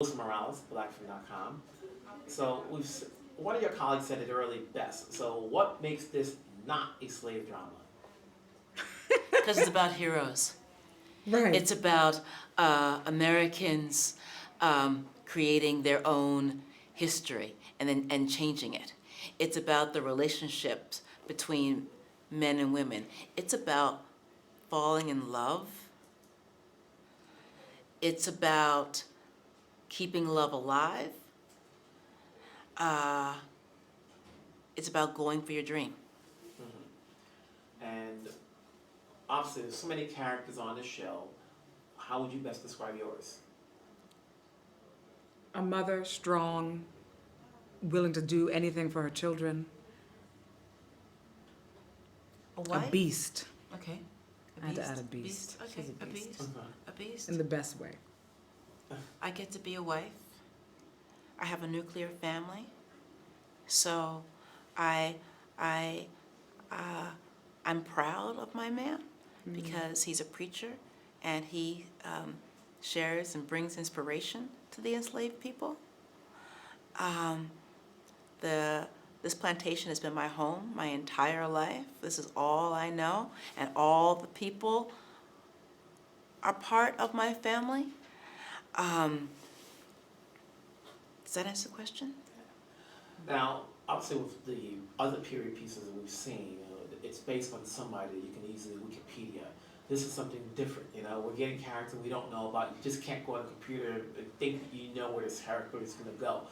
Morales, Blackfilm.com. So one of your colleagues said it early best. So what makes this not a slave drama? Because it's about heroes. Right. It's about Americans creating their own history and changing it. It's about the relationships between men and women. It's about falling in love. It's about keeping love alive. It's about going for your dream. And obviously, there's so many characters on the show. How would you best describe yours? A mother, strong, willing to do anything for her children. A A wife? beast. Okay. I had to add a beast. Okay, She's a a beast. beast. A beast. In the best way. I get to be a wife. I have a nuclear family. So I'm proud of my man because he's a preacher and he shares and brings inspiration to the enslaved people. This plantation has been my home my entire life. This is all I know, and all the people are part of my family. Does that answer the question? Now, obviously, with the other period pieces that we've seen, it's based on somebody you can easily Wikipedia. This is something different. We're getting characters we don't know about. You just can't go on a computer and think you know where this character is going to go.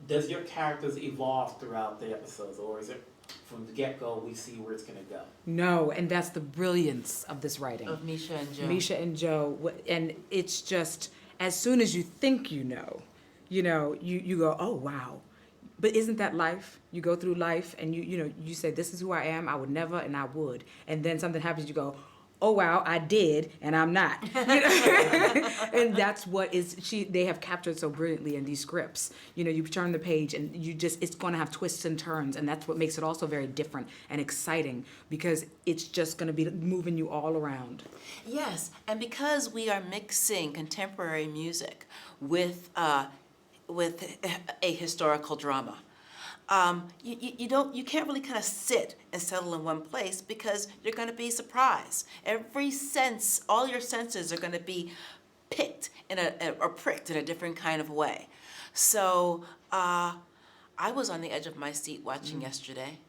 Does your characters evolve throughout the episodes, or is it from the get-go we see where it's going to go? No, and that's the brilliance of this writing. Of Misha and Joe. Misha and Joe, and it's just, as soon as you think you go, oh, wow. But isn't that life? You go through life and you say, this is who I am, I would never, and I would. And then something happens, you go, oh, wow, I did, and I'm not. And that's what they have captured so brilliantly in these scripts. You turn the page and it's going to have twists and turns, and that's what makes it also very different and exciting, because it's just going to be moving you all around. Yes, and because we are mixing contemporary music with a historical drama, you can't really kind of sit and settle in one place, because you're going to be surprised. Every sense, all your senses are going to be picked or pricked in a different kind of way. So I was on the edge of my seat watching yesterday,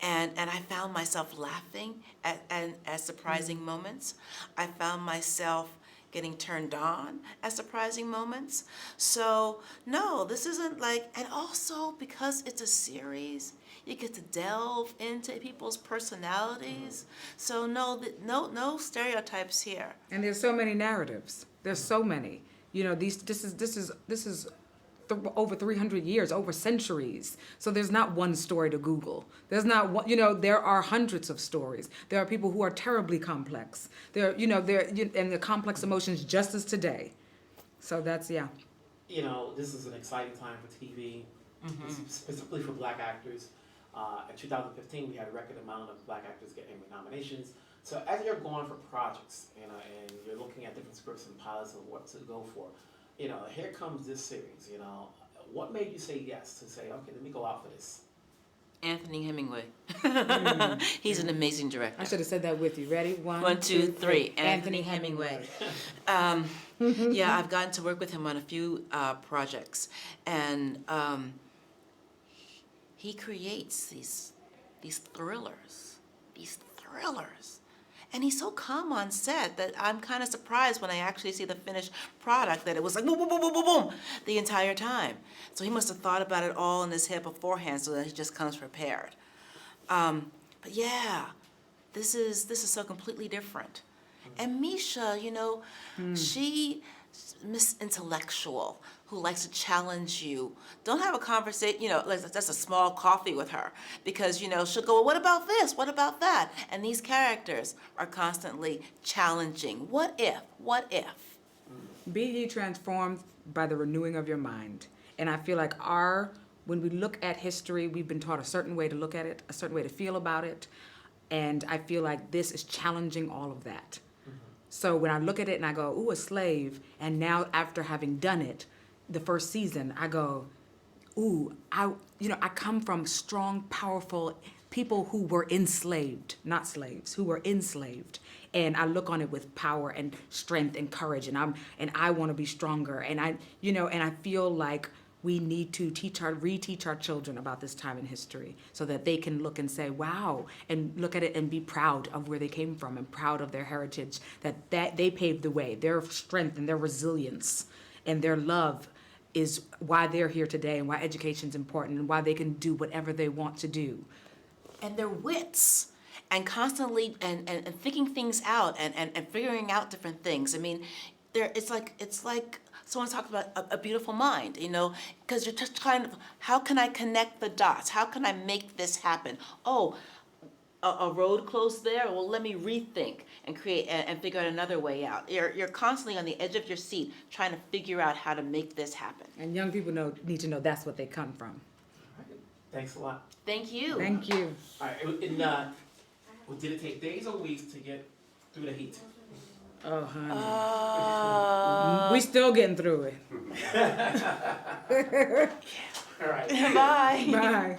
and I found myself laughing at surprising moments. I found myself getting turned on at surprising moments. So no, this isn't and also because it's a series, you get to delve into people's personalities. So no stereotypes here. And there's so many narratives. There's so many. This is over 300 years, over centuries. So there's not one story to Google. There's not one, there are hundreds of stories. There are people who are terribly complex. And the complex emotions just as today. So that's, yeah. This is an exciting time for TV, specifically for Black actors. In 2015, we had a record amount of Black actors getting Emmy nominations. So as you're going for projects, and you're looking at different scripts and pilots of what to go for, here comes this series, what made you say yes, to say, okay, let me go out for this? Anthony Hemingway. He's an amazing director. I should have said that with you. Ready? One, two, three. Anthony Hemingway. Yeah, I've gotten to work with him on a few projects, and he creates these thrillers. And he's so calm on set that I'm kind of surprised when I actually see the finished product that it was like boom, boom, boom, boom, boom, boom the entire time. So he must have thought about it all in his head beforehand, so that he just comes prepared. But yeah, this is so completely different. And Misha, she's Miss Intellectual who likes to challenge you. Don't have a conversation, that's a small coffee with her, because, she'll go, well, what about this? What about that? And these characters are constantly challenging. What if? Be ye transformed by the renewing of your mind. And I feel like when we look at history, we've been taught a certain way to look at it, a certain way to feel about it. And I feel like this is challenging all of that. So when I look at it and I go, ooh, a slave, and now after having done it, the first season, I go, ooh, I come from strong, powerful people who were enslaved, not slaves, who were enslaved. And I look on it with power and strength and courage, and I want to be stronger. And I feel like we need to reteach our children about this time in history so that they can look and say, wow, and look at it and be proud of where they came from and proud of their heritage, that they paved the way. Their strength and their resilience and their love is why they're here today and why education's important and why they can do whatever they want to do. And their wits, and constantly and thinking things out and figuring out different things. I mean, it's like someone talked about a beautiful mind, because you're just trying to, how can I connect the dots? How can I make this happen? Oh, a road closed there? Well, let me rethink and create and figure out another way out. You're constantly on the edge of your seat trying to figure out how to make this happen. And young people need to know that's what they come from. All right. Thanks a lot. Thank you. Thank you. All right, did it take days or weeks to get through the heat? Oh, honey. We still getting through it. All right. Bye. Bye.